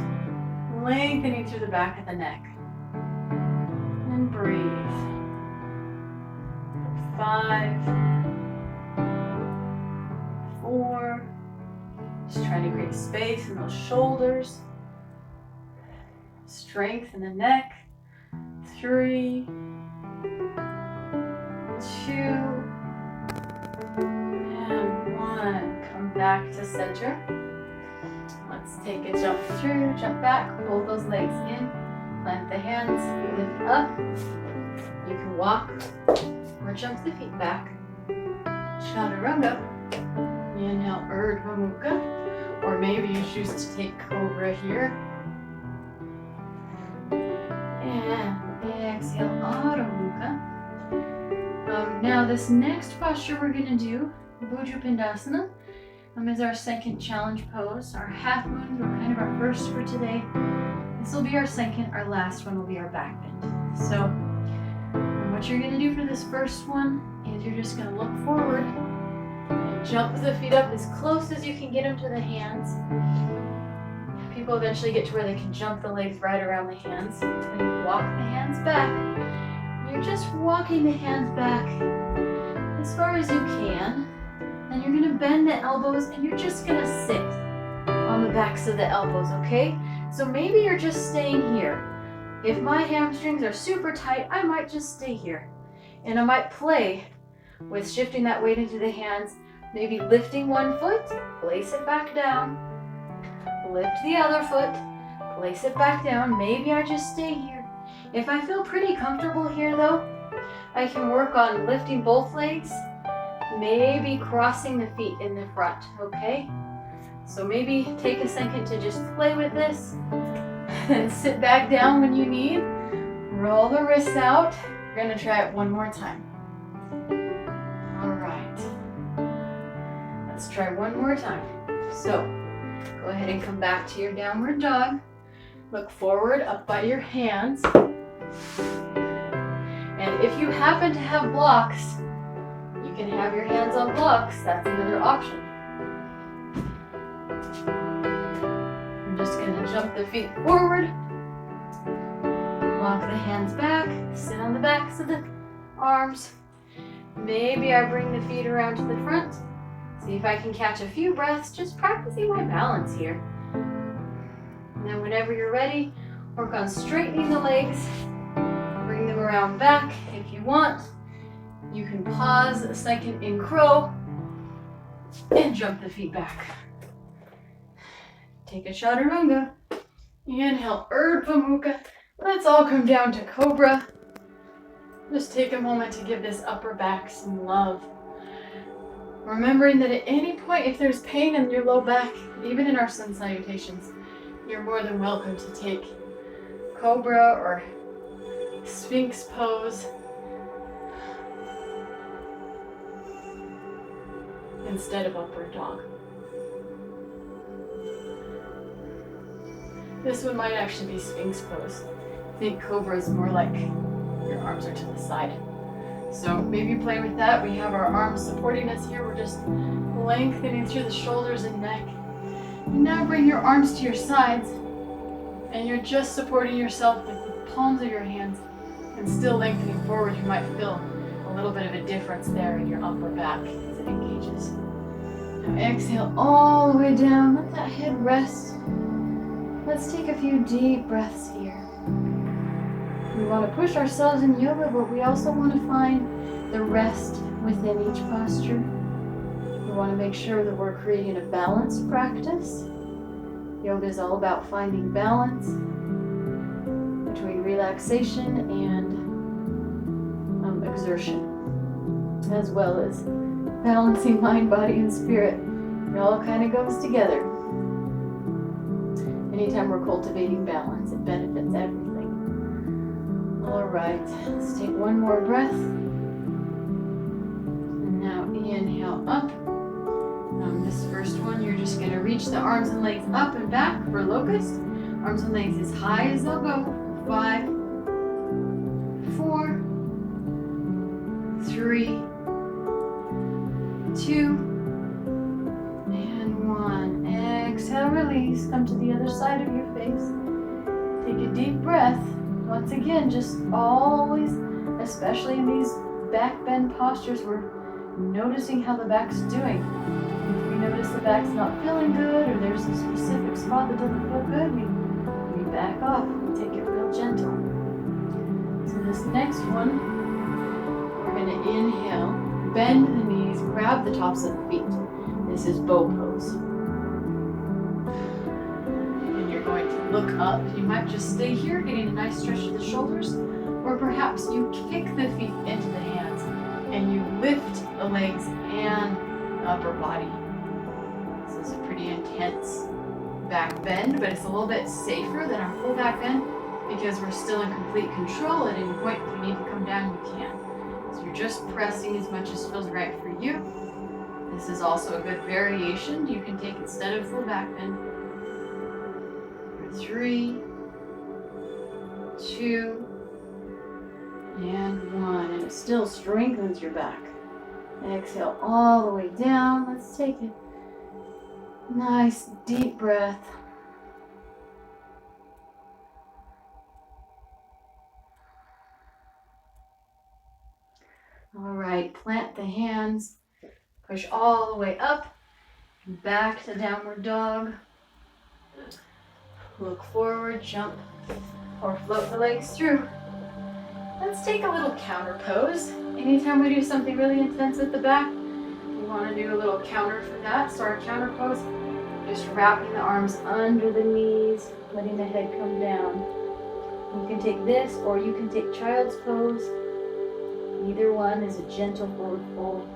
lengthening through the back of the neck. And breathe. 5, 4, just trying to create space in those shoulders, strength in the neck. 3, 2, and 1. Come back to center. Let's take a jump through, jump back, pull those legs in, plant the hands, lift up. You can walk or jump the feet back. Chaturanga. Inhale, Urdhva Mukha. Or maybe you choose to take Cobra here. And exhale, Adho Mukha. Now this next posture we're going to do, Bhujapindasana, is our second challenge pose. Our half moons were kind of our first for today. This will be our second. Our last one will be our back bend. So what you're gonna do for this first one is you're just gonna look forward and jump the feet up as close as you can get them to the hands. People eventually get to where they can jump the legs right around the hands. And walk the hands back. You're just walking the hands back as far as you can. And you're gonna bend the elbows and you're just gonna sit on the backs of the elbows, okay? So maybe you're just staying here. If my hamstrings are super tight, I might just stay here. And I might play with shifting that weight into the hands, maybe lifting one foot, place it back down, lift the other foot, place it back down. Maybe I just stay here. If I feel pretty comfortable here though, I can work on lifting both legs, maybe crossing the feet in the front, okay? So maybe take a second to just play with this and sit back down when you need. Roll the wrists out. We're gonna try it one more time. All right. Let's try one more time. So go ahead and come back to your downward dog. Look forward up by your hands. And if you happen to have blocks, you can have your hands on blocks. That's another option. I'm just gonna jump the feet forward, walk the hands back, sit on the backs of the arms. Maybe I bring the feet around to the front. See if I can catch a few breaths, just practicing my balance here. And then whenever you're ready, work on straightening the legs, bring them around back. If you want, you can pause a second in crow and jump the feet back. Take a chaturanga. Inhale, Urdhva Mukha. Let's all come down to Cobra. Just take a moment to give this upper back some love. Remembering that at any point, if there's pain in your low back, even in our sun salutations, you're more than welcome to take Cobra or Sphinx pose instead of upward dog. This one might actually be Sphinx pose. I think Cobra is more like your arms are to the side. So maybe play with that. We have our arms supporting us here. We're just lengthening through the shoulders and neck. And now bring your arms to your sides. And you're just supporting yourself with the palms of your hands and still lengthening forward. You might feel a little bit of a difference there in your upper back as it engages. Now exhale all the way down. Let that head rest. Let's take a few deep breaths here. We want to push ourselves in yoga, but we also want to find the rest within each posture. We want to make sure that we're creating a balanced practice. Yoga is all about finding balance between relaxation and exertion, as well as balancing mind, body, and spirit. It all kind of goes together. Anytime we're cultivating balance, it benefits everything. All right, let's take one more breath. And now inhale up. On this first one, you're just going to reach the arms and legs up and back for locust. Arms and legs as high as they'll go. 5, 4, 3, 2, and 1. Exhale, release. Come to the other side of your face. Take a deep breath. Once again, just always, especially in these back bend postures, we're noticing how the back's doing. If we notice the back's not feeling good, or there's a specific spot that doesn't feel good, we back off. We take it real gentle. So this next one, we're going to inhale, bend the knees, grab the tops of the feet. This is bow pose. Going to look up. You might just stay here, getting a nice stretch to the shoulders, or perhaps you kick the feet into the hands and you lift the legs and the upper body. This is a pretty intense back bend, but it's a little bit safer than our full back bend because we're still in complete control. At any point, if you need to come down, you can. So you're just pressing as much as feels right for you. This is also a good variation you can take instead of full back bend. 3, 2, and 1. And it still strengthens your back. Exhale all the way down. Let's take a nice deep breath. All right, plant the hands, push all the way up, back to downward dog. Look forward, jump, or float the legs through. Let's take a little counter pose. Anytime we do something really intense at the back, we want to do a little counter for that. So our counter pose, just wrapping the arms under the knees, letting the head come down. You can take this or you can take child's pose. Either one is a gentle forward fold.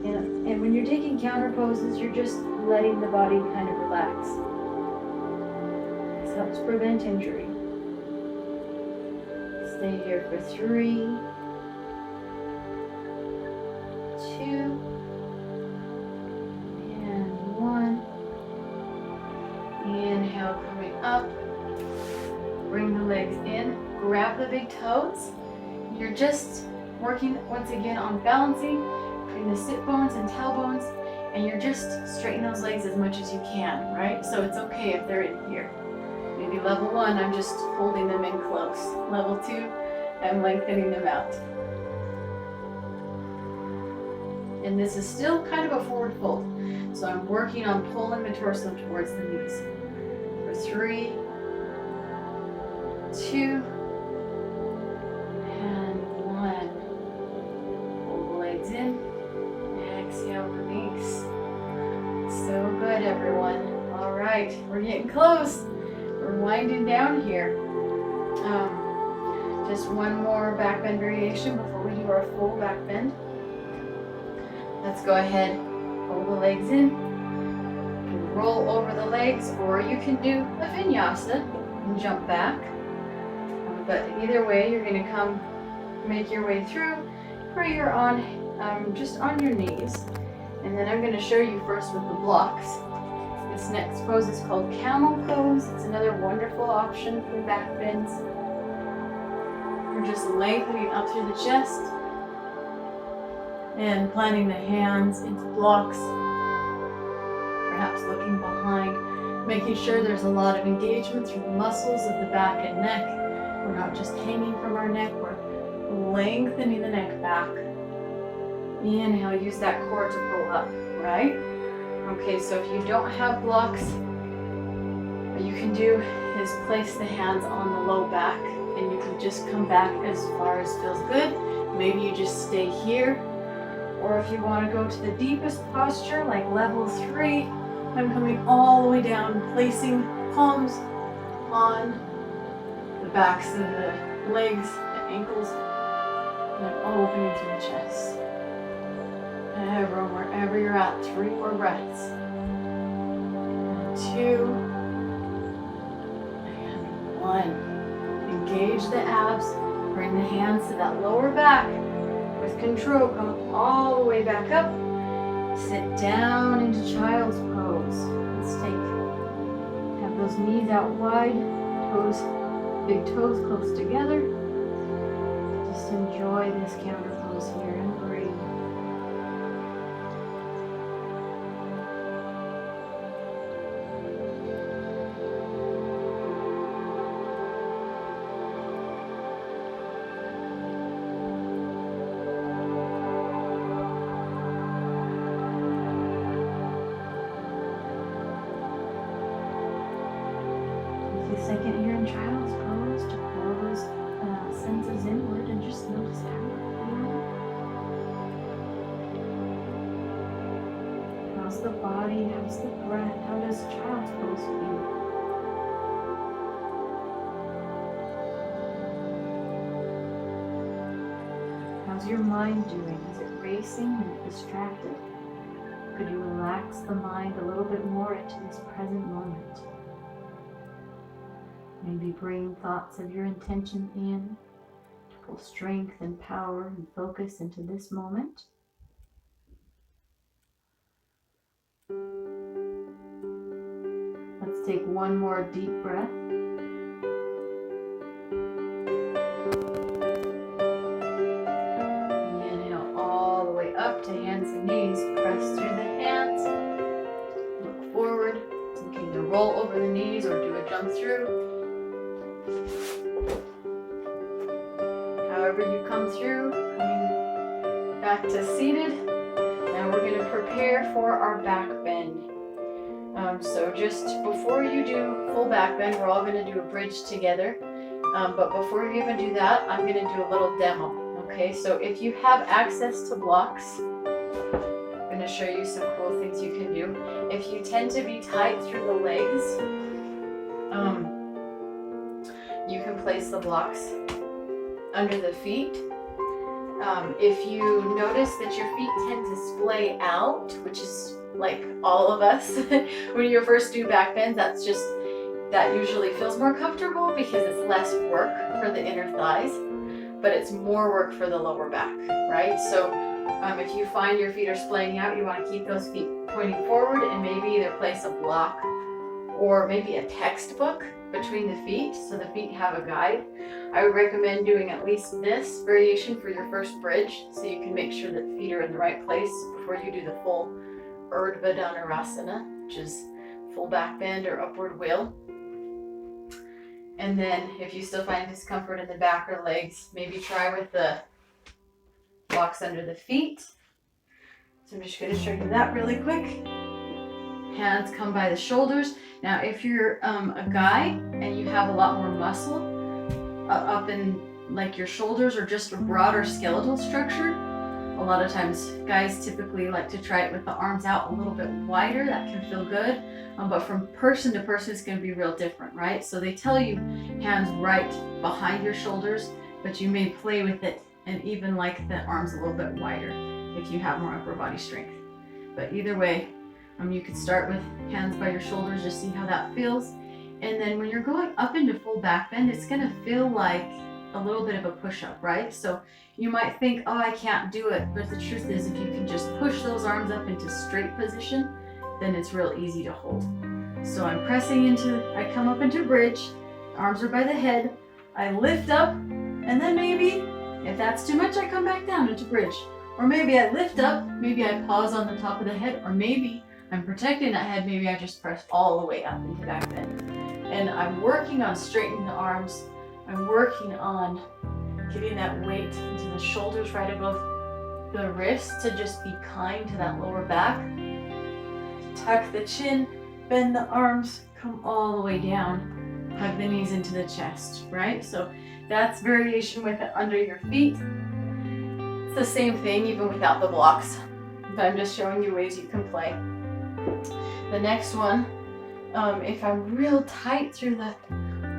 And when you're taking counter poses, you're just letting the body kind of relax. This helps prevent injury. Stay here for 3, 2, and 1. Inhale, coming up. Bring the legs in, grab the big toes. You're just working once again on balancing between the sit bones and tailbones, and you're just straightening those legs as much as you can, right? So it's okay if they're in here. Maybe level 1, I'm just holding them in close. Level 2, I'm lengthening them out. And this is still kind of a forward fold. So I'm working on pulling the torso towards the knees. For 3, 2, and 1. Pull the legs in. Exhale, release. So good, everyone. All right, we're getting close. We're winding down here. Just one more back bend variation before we do our full back bend. Let's go ahead, pull the legs in, roll over the legs, or you can do a vinyasa and jump back. But either way, you're going to come make your way through where you're on, just on your knees. And then I'm going to show you first with the blocks. This next pose is called camel pose. It's another wonderful option for back bends. We're just lengthening up through the chest and planting the hands into blocks. Perhaps looking behind, making sure there's a lot of engagement through the muscles of the back and neck. We're not just hanging from our neck, we're lengthening the neck back. Inhale, use that core to pull up, right? Okay, so if you don't have blocks, what you can do is place the hands on the low back, and you can just come back as far as feels good. Maybe you just stay here, or if you want to go to the deepest posture, like level 3, I'm coming all the way down, placing palms on the backs of the legs, the ankles, and then opening through the chest. Everyone, wherever you're at, 3 more breaths. And 2, and 1. Engage the abs, bring the hands to that lower back. With control, come all the way back up. Sit down into child's pose. Let's have those knees out wide, toes, big toes close together. Just enjoy this counter pose here and breathe. Second here in child's pose to pull those senses inward and just notice how you're feeling. How's the body? How's the breath? How does child's pose feel? How's your mind doing? Is it racing and distracted? Could you relax the mind a little bit more into this present moment? Maybe bring thoughts of your intention in to pull strength and power and focus into this moment. Let's take one more deep breath. up to hands and knees. Press through the hands. Look forward. You can either roll over the knees or do a jump through. However you come through, coming back to seated. Now we're going to prepare for our back bend. So just before you do full back bend, we're all going to do a bridge together. But before you even do that, I'm going to do a little demo. Okay, so if you have access to blocks, I'm going to show you some cool things you can do. If you tend to be tight through the legs, you can place the blocks under the feet. If you notice that your feet tend to splay out, which is like all of us, when you first do back bends, that usually feels more comfortable because it's less work for the inner thighs, but it's more work for the lower back, right? So if you find your feet are splaying out, you want to keep those feet pointing forward and maybe either place a block or maybe a textbook between the feet so the feet have a guide. I would recommend doing at least this variation for your first bridge so you can make sure that feet are in the right place before you do the full Urdhva Dhanurasana, which is full back bend or upward wheel. And then if you still find discomfort in the back or legs, maybe try with the blocks under the feet. So I'm just going to show you that really quick. Hands come by the shoulders. Now if you're a guy and you have a lot more muscle up in like your shoulders or just a broader skeletal structure, a lot of times guys typically like to try it with the arms out a little bit wider. That can feel good, but from person to person it's going to be real different, right? So they tell you hands right behind your shoulders, but you may play with it and even like the arms a little bit wider if you have more upper body strength. But either way, you could start with hands by your shoulders, just see how that feels. And then when you're going up into full back bend, it's going to feel like a little bit of a push-up, right? So you might think, oh, I can't do it. But the truth is, if you can just push those arms up into straight position, then it's real easy to hold. So I'm pressing I come up into bridge, arms are by the head, I lift up, and then maybe, if that's too much, I come back down into bridge. Or maybe I lift up, maybe I pause on the top of the head, or maybe I'm protecting that head, maybe I just press all the way up into back bend. And I'm working on straightening the arms. I'm working on getting that weight into the shoulders right above the wrists to just be kind to that lower back. Tuck the chin, bend the arms, come all the way down. Hug the knees into the chest, right? So that's variation with it under your feet. It's the same thing even without the blocks, but I'm just showing you ways you can play. The next one, if I'm real tight through the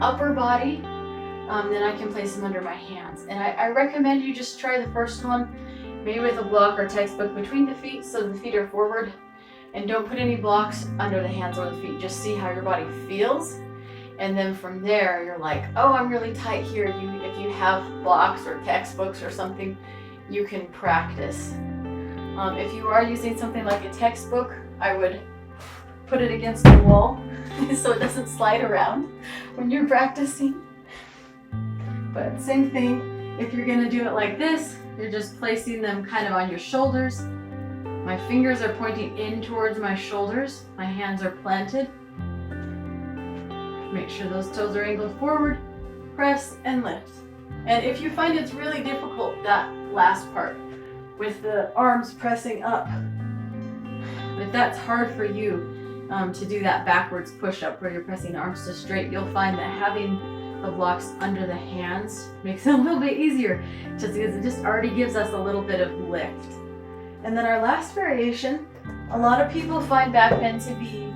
upper body, then I can place them under my hands. And I recommend you just try the first one, maybe with a block or textbook between the feet so the feet are forward. And don't put any blocks under the hands or the feet. Just see how your body feels. And then from there, you're like, oh, I'm really tight here. If you have blocks or textbooks or something, you can practice. If you are using something like a textbook, I would put it against the wall so it doesn't slide around when you're practicing. But same thing, if you're gonna do it like this, you're just placing them kind of on your shoulders. My fingers are pointing in towards my shoulders. My hands are planted. Make sure those toes are angled forward. Press and lift. And if you find it's really difficult, that last part with the arms pressing up, if that's hard for you to do that backwards push-up where you're pressing the arms to straight, you'll find that having the blocks under the hands makes it a little bit easier just because it just already gives us a little bit of lift. And then our last variation, a lot of people find back bend to be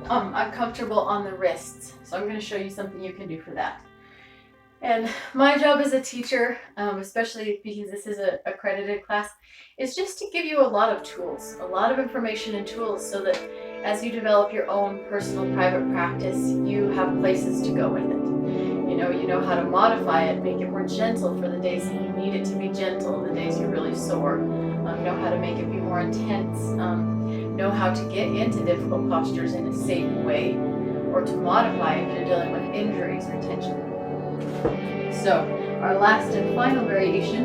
uncomfortable on the wrists. So I'm going to show you something you can do for that. And my job as a teacher, especially because this is an accredited class, is just to give you a lot of tools, a lot of information and tools so that as you develop your own personal private practice, you have places to go with it. You know how to modify it, make it more gentle for the days that you need it to be gentle, the days you're really sore. Know how to make it be more intense. Know how to get into difficult postures in a safe way, or to modify if you're dealing with injuries or tension. So our last and final variation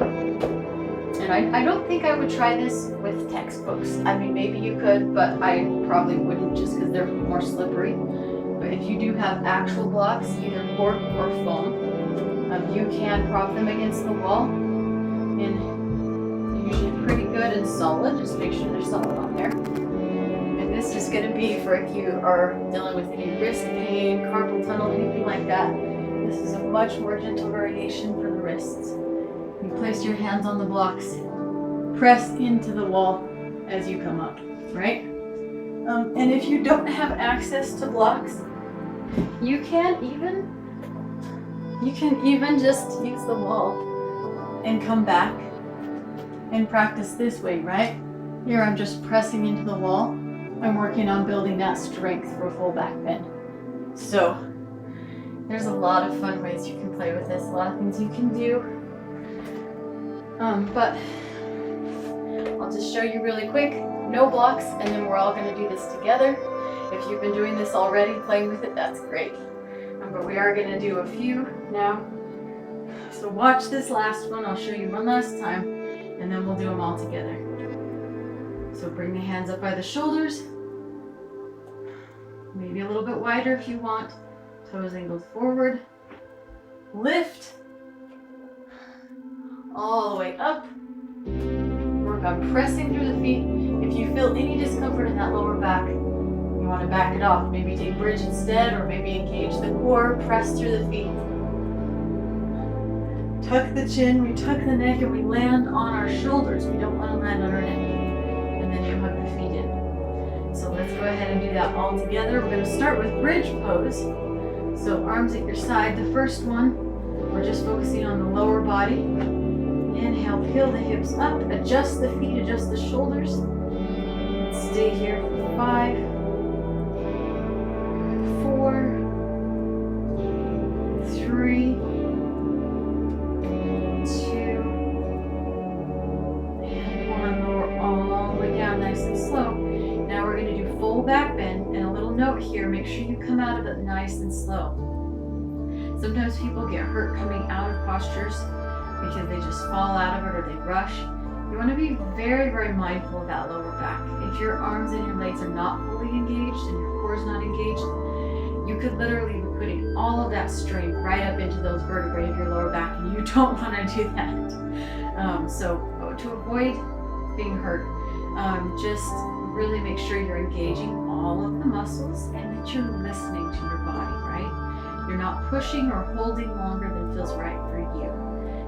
And I don't think I would try this with textbooks. I mean, maybe you could, but I probably wouldn't just because they're more slippery. But if you do have actual blocks, either cork or foam, you can prop them against the wall. And they're usually pretty good and solid. Just make sure they're solid on there. And this is going to be for if you are dealing with any wrist pain, carpal tunnel, anything like that. This is a much more gentle variation for the wrists. You place your hands on the blocks, press into the wall as you come up, right? And if you don't have access to blocks, you can even just use the wall and come back and practice this way, right? Here I'm just pressing into the wall. I'm working on building that strength for full back bend. So there's a lot of fun ways you can play with this, a lot of things you can do. But I'll just show you really quick, no blocks, and then we're all gonna do this together. If you've been doing this already, playing with it, that's great. But we are gonna do a few now. So watch this last one, I'll show you one last time, and then we'll do them all together. So bring the hands up by the shoulders, maybe a little bit wider if you want, toes angled forward, lift, all the way up, work on pressing through the feet. If you feel any discomfort in that lower back, you want to back it off, maybe take bridge instead, or maybe engage the core, press through the feet. Tuck the chin, we tuck the neck, and we land on our shoulders. We don't want to land on our neck. And then you hug the feet in. So let's go ahead and do that all together. We're going to start with bridge pose. So arms at your side. The first one, we're just focusing on the lower body. Inhale, peel the hips up, adjust the feet, adjust the shoulders. Let's stay here for 5, 4, 3, 2, and 1. Lower all the way down nice and slow. Now we're going to do full back bend, and a little note here, make sure you come out of it nice and slow. Sometimes people get hurt coming out of postures because they just fall out of it or they rush. You want to be very, very mindful of that lower back. If your arms and your legs are not fully engaged and your core is not engaged, you could literally be putting all of that strain right up into those vertebrae of your lower back, and you don't want to do that. So to avoid being hurt, just really make sure you're engaging all of the muscles and that you're listening to your body, right? You're not pushing or holding longer than feels right for you.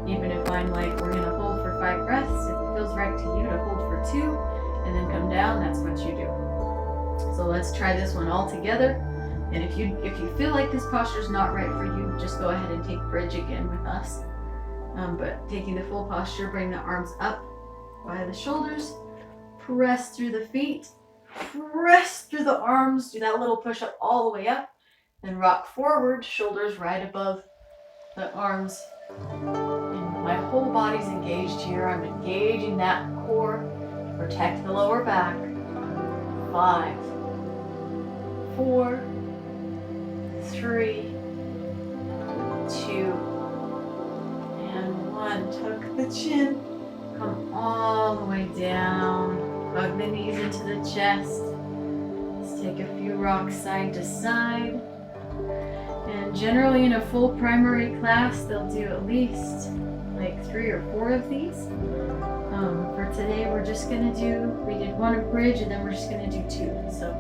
Even if I'm like, we're going to hold for 5 breaths, if it feels right to you to hold for 2 and then come down, that's what you do. So let's try this one all together. And if you feel like this posture is not right for you, just go ahead and take bridge again with us. But taking the full posture, bring the arms up by the shoulders, press through the feet, press through the arms, do that little push up all the way up, then rock forward, shoulders right above the arms. And my whole body's engaged here. I'm engaging that core, protect the lower back. 5, 4, 3, 2, and 1. Tuck the chin, come all the way down, hug the knees into the chest. Let's take a few rocks side to side. And generally in a full primary class, they'll do at least like 3 or 4 of these. For today, we're just gonna we did 1 of bridge, and then we're just gonna do 2. So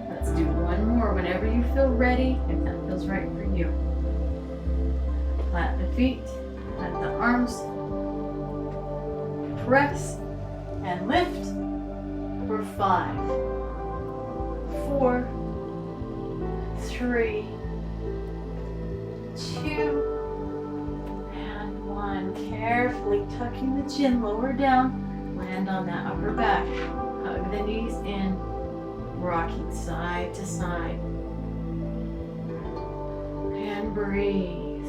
let's do 1 more whenever you feel ready, if that feels right for you. Flat the feet, flat the arms, press and lift for 5, 4, 3, 2, and 1. Carefully tucking the chin lower down, land on that upper back, hug the knees in, rocking side to side, and breathe.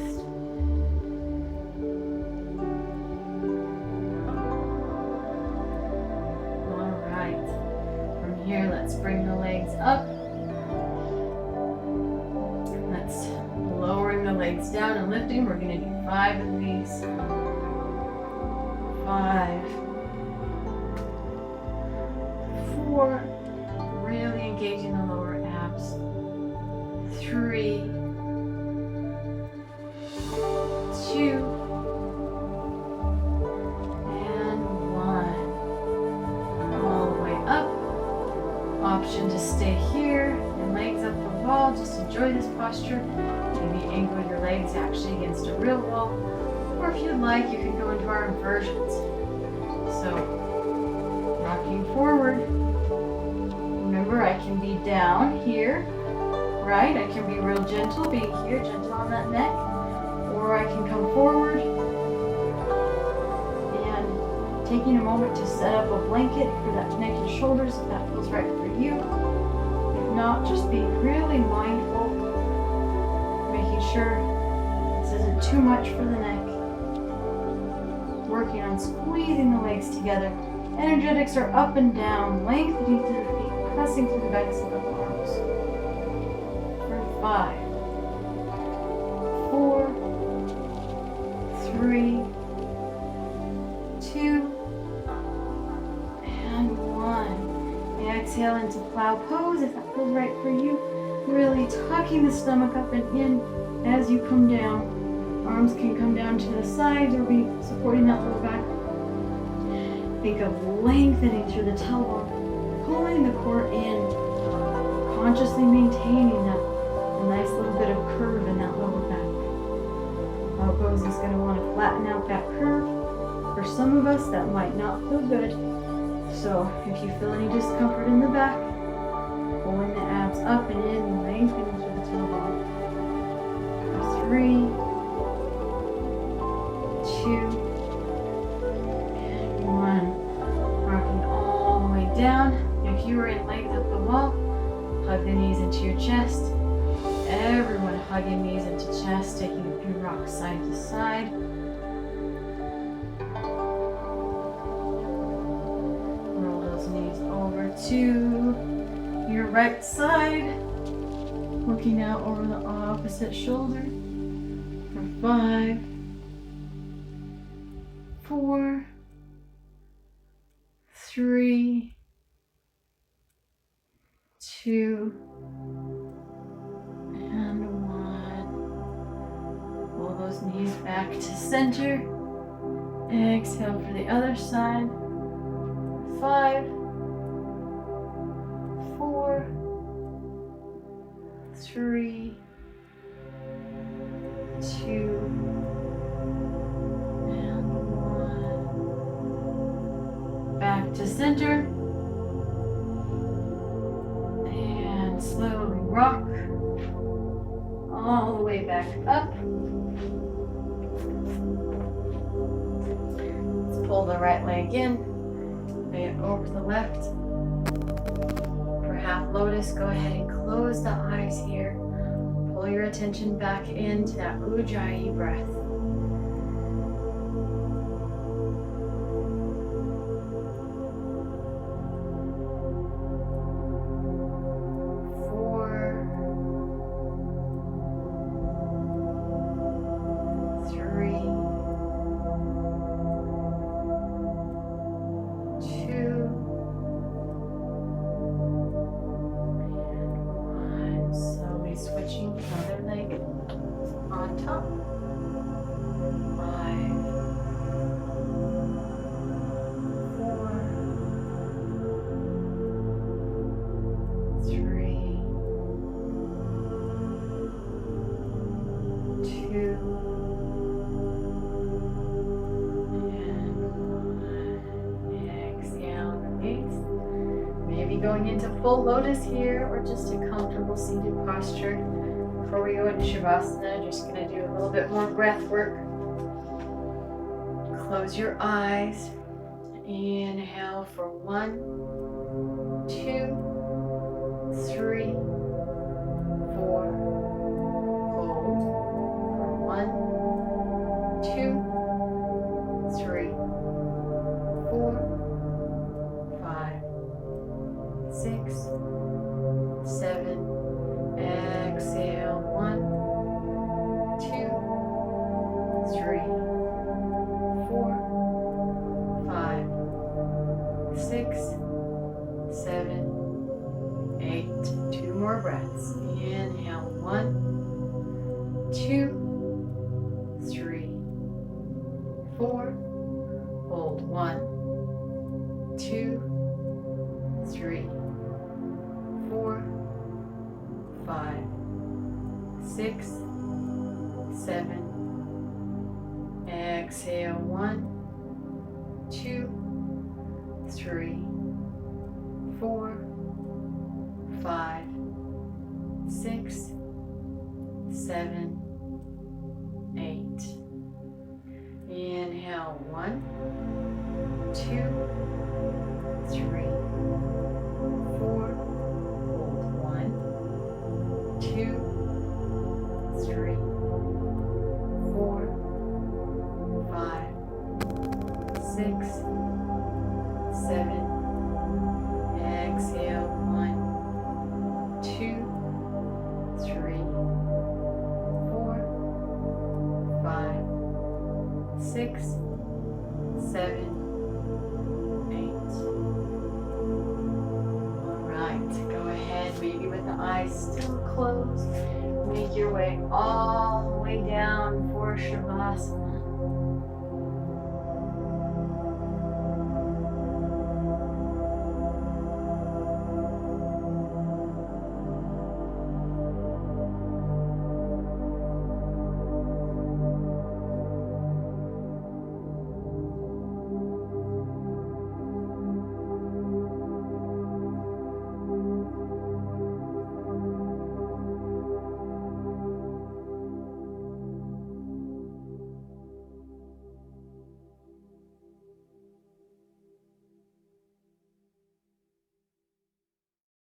All right, from here let's bring the legs up. Lowering the legs down and lifting. We're going to do 5 of these. 5, 5, 4, really engaging the lower abs. 3, 2, and 1. All the way up. Option to stay here and legs up the wall. Just enjoy this posture. Maybe angle your legs actually against a real wall. Or if you'd like, you can go into our inversions. So, rocking forward. Remember, I can be down here, right? I can be real gentle, being here, gentle on that neck. Or I can come forward and taking a moment to set up a blanket for that neck and shoulders if that feels right for you. If not, just being really mindful, making sure this isn't too much for the neck. Working on squeezing the legs together. Energetics are up and down, lengthening through the feet, pressing through the backs of the arms. For 5, 4, 3, 2, and 1. Exhale into plow pose if that feels right for you. Really tucking the stomach up and in as you come down. Arms can come down to the sides or be supporting that lower back. Think of lengthening through the tailbone, pulling the core in, consciously maintaining that a nice little bit of curve in that lower back. Plow pose is going to want to flatten out that curve. For some of us, that might not feel good. So if you feel any discomfort in the back, pulling the abs up and in, lengthening through the tailbone. 3, 2, and 1. Rocking all the way down. If you are in legs up the wall, hug the knees into your chest. Everyone hugging knees into chest, taking a few rocks side to side. Roll those knees over to your right side. Looking out over the opposite shoulder. For 5, 4, 3, 2, and 1. Pull those knees back to center. Exhale for the other side. 5, 4, 3, 2, and 1. Back to center. And slowly rock all the way back up. Let's pull the right leg in, lay it over the left. For half lotus, go ahead and close the eyes here. Pull your attention back into that Ujjayi breath. Going into full lotus here, or just a comfortable seated posture. Before we go into Shavasana, just going to do a little bit more breath work. Close your eyes. Inhale for 1, 2, 3, 4. Hold for 1, 2, 3, 4, 5, 6, 7. Exhale. 1, 2, 3, 4, 7, 8. 2 more breaths. Inhale, 1, 2, 3, 4. Hold, 1, 2, 3, 4, 5, 6, 7. Exhale, 1, 2, 3, 4, 5, 6, 7, 8. Inhale, 1, 2, 3, 4. Hold, 1, 2, 3, 4, 5, 6, 7. Exhale, 1, 2, 3, 4, 5, 6, 7, 8. All right, go ahead, maybe with the eyes still closed, make your way all the way down for Shavasana.